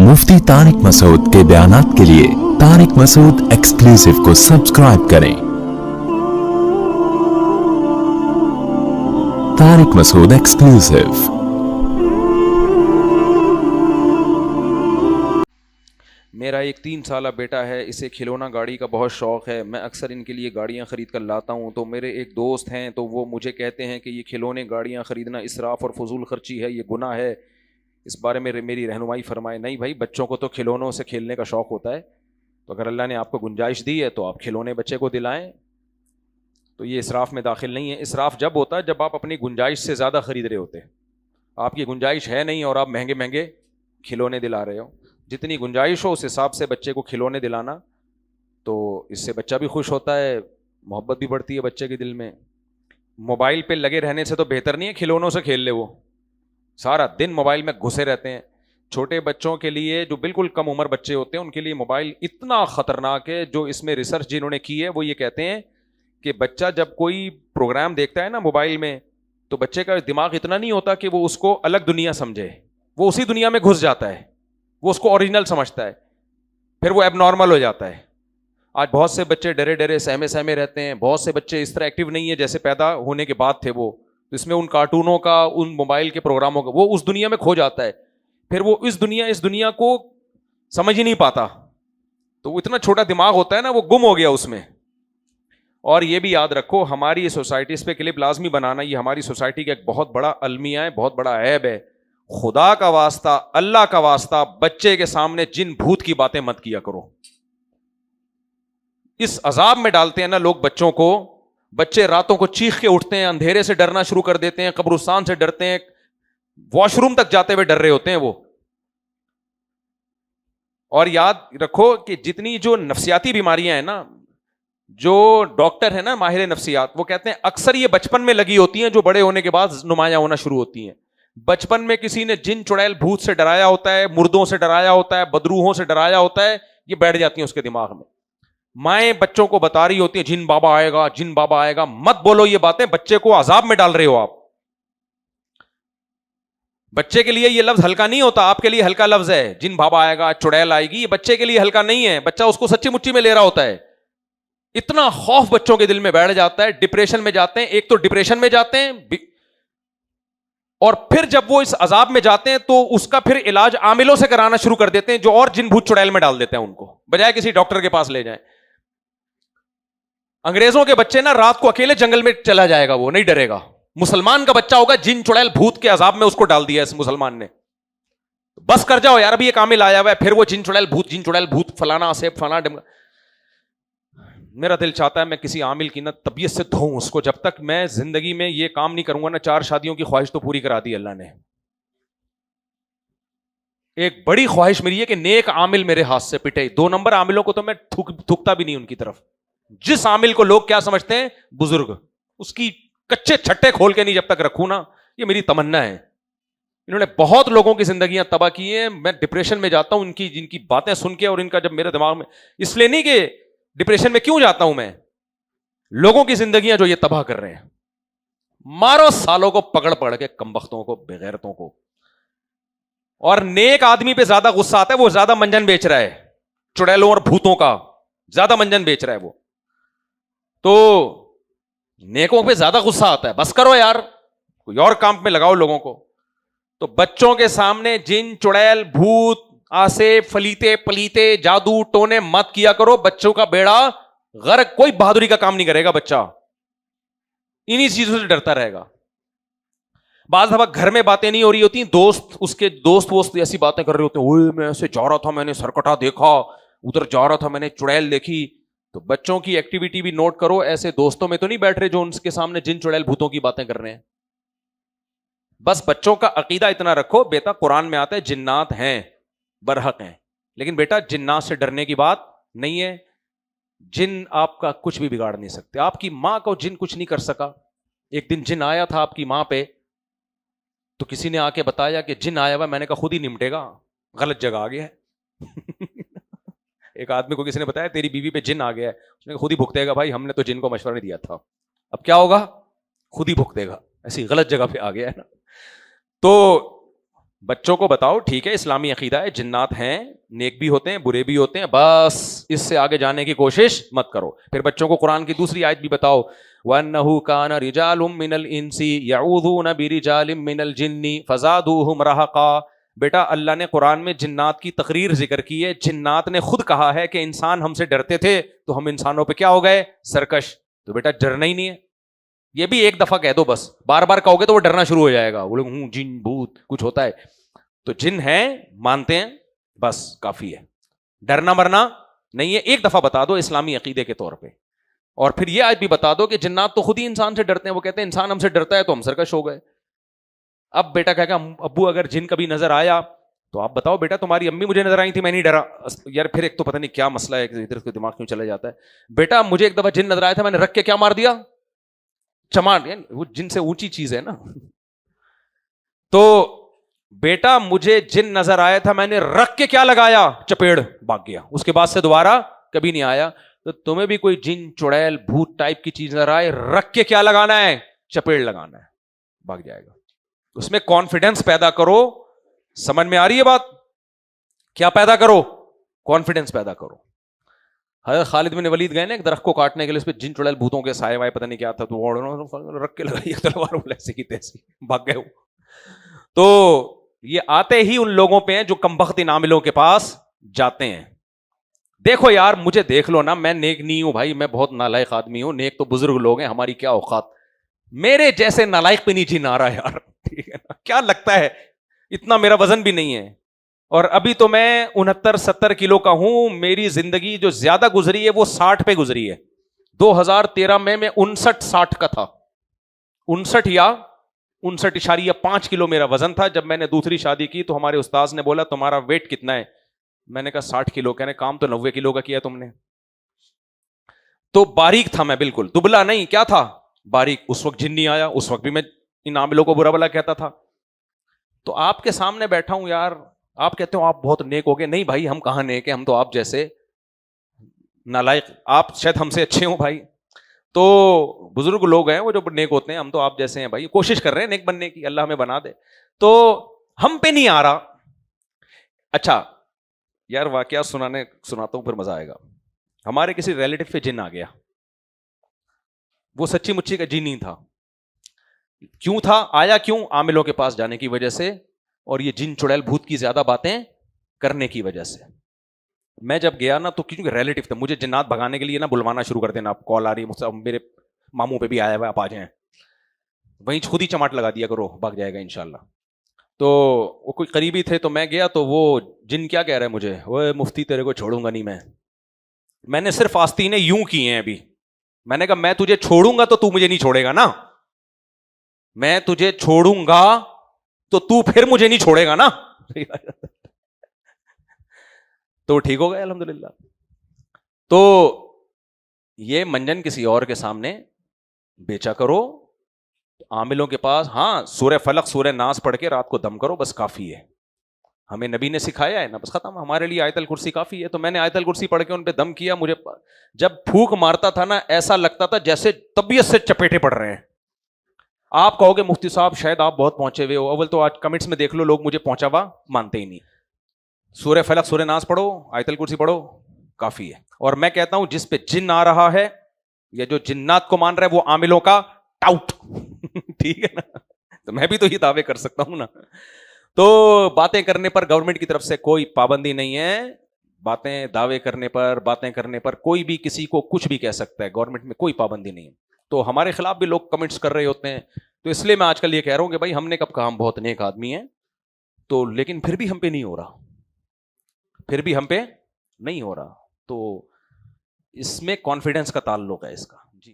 मुफ्ती तारिक मसूद के बयानात के लिए तारिक मसूद एक्सक्लूसिव को सब्सक्राइब करें। तारिक मसूद एक्सक्लूसिव। मेरा एक 3 साला बेटा है, इसे खिलौना गाड़ी का बहुत शौक़ है। मैं अक्सर इनके लिए गाड़ियाँ ख़रीद कर लाता हूँ, तो मेरे एक दोस्त हैं तो वो मुझे कहते हैं कि ये खिलौने गाड़ियाँ ख़रीदना इसराफ़ और फजूल खर्ची है, ये गुनाह है। इस बारे में मेरी रहनुमाई फरमाए। नहीं भाई, बच्चों को तो खिलौनों से खेलने का शौक़ होता है, तो अगर अल्लाह ने आपको गुंजाइश दी है तो आप खिलौने बच्चे को दिलाएं, तो ये इसराफ़ में दाखिल नहीं है। इसराफ़ जब होता है जब आप अपनी गुंजाइश से ज़्यादा ख़रीद रहे होते हैं। आपकी गुंजाइश है नहीं और आप महंगे महंगे खिलौने दिला रहे हो। जितनी गुंजाइश हो उस हिसाब से बच्चे को खिलौने दिलाना, तो इससे बच्चा भी खुश होता है, मोहब्बत भी बढ़ती है बच्चे के दिल में। मोबाइल पे लगे रहने से तो बेहतर नहीं है खिलौनों से खेल ले। वो सारा दिन मोबाइल में घुसे रहते हैं। छोटे बच्चों के लिए, जो बिल्कुल कम उम्र बच्चे होते हैं, उनके लिए मोबाइल इतना ख़तरनाक है। जो इसमें रिसर्च जिन्होंने की है वो ये कहते हैं कि बच्चा जब कोई प्रोग्राम देखता है ना मोबाइल में, तो बच्चे का दिमाग इतना नहीं होता कि वो उसको अलग दुनिया समझे। वो उसी दुनिया में घुस जाता है, वो उसको ओरिजिनल समझता है, फिर वो एबनॉर्मल हो जाता है। आज बहुत से बच्चे डरे डरे सहमे सहमे रहते हैं। बहुत से बच्चे इस तरह एक्टिव नहीं है जैसे पैदा होने के बाद थे वो। तो इसमें उन कार्टूनों का, उन मोबाइल के प्रोग्रामों का, वो उस दुनिया में खो जाता है। फिर वो इस दुनिया को समझ ही नहीं पाता। तो वो इतना छोटा दिमाग होता है ना, वो गुम हो गया उसमें। और ये भी याद रखो, हमारी ये सोसाइटी, इस पे क्लिप लाजमी बनाना, ये हमारी सोसाइटी का एक बहुत बड़ा अलमिया है, बहुत बड़ा ऐब है। खुदा का वास्ता, अल्लाह का वास्ता, बच्चे के सामने जिन भूत की बातें मत किया करो। इस अजाब में डालते हैं ना लोग बच्चों को। बच्चे रातों को चीख के उठते हैं, अंधेरे से डरना शुरू कर देते हैं, कब्रिस्तान से डरते हैं, वॉशरूम तक जाते हुए डर रहे होते हैं वो। और याद रखो कि जितनी जो नफ्सियाती बीमारियां हैं ना, जो डॉक्टर है ना माहिर नफ्सियात, वो कहते हैं अक्सर ये बचपन में लगी होती हैं, जो बड़े होने के बाद नुमायां होना शुरू होती हैं। बचपन में किसी ने जिन चुड़ैल भूत से डराया होता है, मुर्दों से डराया होता है, बदरूहों से डराया होता है, ये बैठ जाती हैं उसके दिमाग में। माएं बच्चों को बता रही होती हैं जिन बाबा आएगा, जिन बाबा आएगा। मत बोलो ये बातें, बच्चे को अजाब में डाल रहे हो आप। बच्चे के लिए ये लफ्ज हल्का नहीं होता, आपके लिए हल्का लफ्ज है। जिन बाबा आएगा, चुड़ैल आएगी, ये बच्चे के लिए हल्का नहीं है। बच्चा उसको सच्ची मुच्ची में ले रहा होता है। इतना खौफ बच्चों के दिल में बैठ जाता है, डिप्रेशन में जाते हैं। एक तो डिप्रेशन में जाते हैं, और फिर जब वो इस अजाब में जाते हैं तो उसका फिर इलाज आमिलों से कराना शुरू कर देते हैं, जो और जिन भूत चुड़ैल में डाल देते हैं उनको, बजाय किसी डॉक्टर के पास ले जाएं। अंग्रेजों के बच्चे ना रात को अकेले जंगल में चला जाएगा, वो नहीं डरेगा। मुसलमान का बच्चा होगा, जिन चुड़ैल भूत के अजाब में उसको डाल दिया इस मुसलमान ने। बस कर जाओ यार, अभी एक आमिल आया हुआ है, फिर वो जिन चुड़ैल भूत फलाना से फलाना डिमका। मेरा दिल चाहता है मैं किसी आमिल की ना तबीयत से धोऊं उसको। जब तक मैं जिंदगी में ये काम नहीं करूंगा ना, 4 शादियों की ख्वाहिश तो पूरी करा दी अल्लाह ने। एक बड़ी ख्वाहिश मेरी है कि नेक आमिल मेरे हाथ से पिटे। 2 नंबर आमिलों को तो मैं थूकता भी नहीं उनकी तरफ। जिस आमिल को लोग क्या समझते हैं, बुजुर्ग, उसकी कच्चे छट्टे खोल के नहीं जब तक रखूं ना, ये मेरी तमन्ना है। इन्होंने बहुत लोगों की जिंदगियां तबाह की हैं। मैं डिप्रेशन में जाता हूं जिनकी बातें सुन के, और इनका जब मेरे दिमाग में, इसलिए नहीं कि डिप्रेशन में क्यों जाता हूं मैं, लोगों की जिंदगियां जो ये तबाह कर रहे हैं। मारो सालों को पकड़ पकड़ के, कमबख्तों को, बेगैरतों को। और नेक आदमी पे ज्यादा गुस्सा आता है, वो ज्यादा मंजन बेच रहा है, चुड़ैलों और भूतों का ज्यादा मंजन बेच रहा है वो। तो नेकों पे ज्यादा गुस्सा आता है। बस करो यार, कोई और काम में लगाओ लोगों को। तो बच्चों के सामने जिन चुड़ैल भूत आसे फलीते पलीते जादू टोने मत किया करो। बच्चों का बेड़ा गर्क, कोई बहादुरी का काम नहीं करेगा बच्चा, इन्हीं चीजों से डरता रहेगा। बाज़ दफा घर में बातें नहीं हो रही होती, उसके दोस्त ऐसी बातें कर रहे होते हैं, ओए मैं ऐसे जा रहा था, मैंने सरकटा देखा, उधर जा रहा था, मैंने चुड़ैल देखी। तो बच्चों की एक्टिविटी भी नोट करो। ऐसे दोस्तों में तो नहीं बैठ रहे जो उनके सामने जिन चुड़ैल भूतों की बातें कर रहे हैं। बस बच्चों का अकीदा इतना रखो, बेटा कुरान में आता है जिन्नात हैं, बरहक हैं, लेकिन बेटा जिन्नात से डरने की बात नहीं है। जिन आपका कुछ भी बिगाड़ नहीं सकते। आपकी मां को जिन कुछ नहीं कर सका। एक दिन जिन आया था आपकी मां पे, तो किसी ने आके बताया कि जिन आया हुआ। मैंने कहा खुद ही निमटेगा, गलत जगह आ गया है। एक आदमी को किसी ने बताया तेरी बीवी पे जिन आ गया है, उसने खुद ही भुगतेगा भाई, हमने तो जिन को मशवरा नहीं दिया था। अब क्या होगा, खुद ही भुगतेगा, ऐसी गलत जगह पे आ गया है ना। तो بچوں کو بتاؤ ٹھیک ہے اسلامی عقیدہ ہے جنات ہیں, نیک بھی ہوتے ہیں برے بھی ہوتے ہیں, بس اس سے آگے جانے کی کوشش مت کرو. پھر بچوں کو قرآن کی دوسری آیت بھی بتاؤ, وَأَنَّهُ كَانَ رِجَالٌ مِّنَ الْإِنسِ يَعُوذُونَ بِرِجَالٍ مِّنَ الْجِنِّ فَزَادُوهُمْ رَهَقًا. بیٹا اللہ نے قرآن میں جنات کی تقریر ذکر کی ہے, جنات نے خود کہا ہے کہ انسان ہم سے ڈرتے تھے تو ہم انسانوں پہ کیا ہو گئے, سرکش. تو بیٹا ڈرنا ہی نہیں ہے, یہ بھی ایک دفعہ کہہ دو بس, بار بار کہو گے تو وہ ڈرنا شروع ہو جائے گا, بولے ہوں جن بھوت کچھ ہوتا ہے. تو جن ہیں مانتے ہیں بس کافی ہے, ڈرنا مرنا نہیں ہے. ایک دفعہ بتا دو اسلامی عقیدے کے طور پہ, اور پھر یہ آج بھی بتا دو کہ جنات تو خود ہی انسان سے ڈرتے ہیں, وہ کہتے ہیں انسان ہم سے ڈرتا ہے تو ہم سرکش ہو گئے. اب بیٹا کہے گا ابو اگر جن کبھی نظر آیا تو آپ بتاؤ بیٹا تمہاری امی مجھے نظر آئی تھی میں نہیں ڈرا. یار پھر ایک تو پتہ نہیں کیا مسئلہ ہے, ادھر کے دماغ کیوں چلا جاتا ہے. بیٹا مجھے ایک دفعہ جن نظر آیا تھا میں نے رکھ کے کیا مار دیا, چماٹ. وہ جن سے اونچی چیز ہے نا. تو بیٹا مجھے جن نظر آیا تھا میں نے رکھ کے کیا لگایا, چپیڑ, بھاگ گیا, اس کے بعد سے دوبارہ کبھی نہیں آیا. تو تمہیں بھی کوئی جن چڑیل بھوت ٹائپ کی چیز نظر آئے, رکھ کے کیا لگانا ہے, چپیڑ لگانا ہے, بھاگ جائے گا. اس میں کانفیڈنس پیدا کرو. سمجھ میں آ رہی ہے بات, کیا پیدا کرو, کانفیڈنس پیدا کرو. حضرت خالد بن ولید گئے نا ایک درخت کو کاٹنے کے لیے, اس پہ جن چڑیل بھوتوں کے سائے وائے پتہ نہیں کیا تھا, تو رکھ کے لگائی تلوار, ایسی کی تیسی بھاگ گئے. تو یہ آتے ہی ان لوگوں پہ ہیں جو کمبخت ان عاملوں کے پاس جاتے ہیں. دیکھو یار مجھے دیکھ لو نا, میں نیک نہیں ہوں بھائی, میں بہت نالائق آدمی ہوں, نیک تو بزرگ لوگ ہیں, ہماری کیا اوقات, میرے جیسے نالائق پہ نہیں جن آ رہا یار, ٹھیک ہے نا, کیا لگتا ہے اتنا میرا وزن بھی نہیں ہے, اور ابھی تو میں 69-70 کلو کا ہوں. میری زندگی جو زیادہ گزری ہے وہ 60 پہ گزری ہے. 2013 میں 59-60 کا تھا, 59 یا 59.5 کلو میرا وزن تھا. جب میں نے دوسری شادی کی تو ہمارے استاذ نے بولا تمہارا ویٹ کتنا ہے, میں نے کہا 60 کلو. کہنے کام تو 90 کلو کا کیا تم نے. تو باریک تھا میں, بالکل دبلا نہیں, کیا تھا, باریک. اس وقت جن نہیں آیا, اس وقت بھی میں ان عاملوں کو برا بلا کہتا تھا. تو آپ کے سامنے بیٹھا ہوں یار, آپ کہتے ہو آپ بہت نیک ہو گئے. نہیں بھائی ہم کہاں نیک ہیں, ہم تو آپ جیسے نالائق, آپ شاید ہم سے اچھے ہوں بھائی. تو بزرگ لوگ ہیں وہ جو نیک ہوتے ہیں, ہم تو آپ جیسے ہیں بھائی, کوشش کر رہے ہیں نیک بننے کی, اللہ ہمیں بنا دے. تو ہم پہ نہیں آ رہا. اچھا یار واقعہ سناتا ہوں پھر مزہ آئے گا. ہمارے کسی ریلیٹو پہ جن آ گیا, وہ سچی مچی کا جن نہیں تھا. کیوں تھا, آیا کیوں, عاملوں کے پاس جانے کی وجہ سے, اور یہ جن چڑیل بھوت کی زیادہ باتیں کرنے کی وجہ سے. میں جب گیا نا تو کیونکہ ریلیٹو تھے, مجھے جنات بھگانے کے لیے نا بلوانا شروع کر دینا, آپ کال آ رہی ہے میرے ماموں پہ بھی آیا ہوا, آپ آ جائیں, وہیں خود ہی چماٹ لگا دیا کرو, بھاگ جائے گا انشاءاللہ. تو وہ کوئی قریبی تھے, تو میں گیا تو وہ جن کیا کہہ رہے مجھے, وہ مفتی تیرے کو چھوڑوں گا نہیں میں نے صرف آستینے یوں کی ہیں ابھی. میں نے کہا میں تجھے چھوڑوں گا تو تو مجھے نہیں چھوڑے گا نا, میں تجھے چھوڑوں گا تو تو پھر مجھے نہیں چھوڑے گا نا. تو ٹھیک ہو گئے الحمدللہ. تو یہ منجن کسی اور کے سامنے بیچا کرو عاملوں کے پاس. ہاں سورہ فلق سورہ ناس پڑھ کے رات کو دم کرو, بس کافی ہے. ہمیں نبی نے سکھایا ہے نا, بس ختم. ہمارے لیے آیت الکرسی کافی ہے. تو میں نے آیت الکرسی پڑھ کے ان پہ دم کیا. مجھے جب پھونک مارتا تھا نا, ایسا لگتا تھا جیسے طبیعت سے چپیٹے پڑ رہے ہیں. آپ کہو گے مفتی صاحب شاید آپ بہت پہنچے ہوئے ہو. اول تو آج کمنٹس میں دیکھ لو, لوگ مجھے پہنچا ہوا مانتے ہی نہیں. سورہ فلق سورہ ناس پڑھو, آیت الکرسی پڑھو, کافی ہے. اور میں کہتا ہوں جس پہ جن آ رہا ہے یا جو جنات کو مان رہا ہے وہ عاملوں کا ٹاؤٹ. ٹھیک ہے نا, تو میں بھی تو یہ دعوے کر سکتا ہوں نا. تو باتیں کرنے پر گورنمنٹ کی طرف سے کوئی پابندی نہیں ہے. باتیں دعوے کرنے پر, باتیں کرنے پر کوئی بھی کسی کو کچھ بھی کہہ سکتا ہے, گورنمنٹ میں کوئی پابندی نہیں ہے. تو ہمارے خلاف بھی لوگ کمنٹس کر رہے ہوتے ہیں. تو اس لیے میں آج کل یہ کہہ رہا ہوں کہ بھائی ہم نے کب کہا ہم بہت نیک آدمی ہیں, تو لیکن پھر بھی ہم پہ نہیں ہو رہا, پھر بھی ہم پہ نہیں ہو رہا. تو اس میں کانفیڈنس کا تعلق ہے اس کا. جی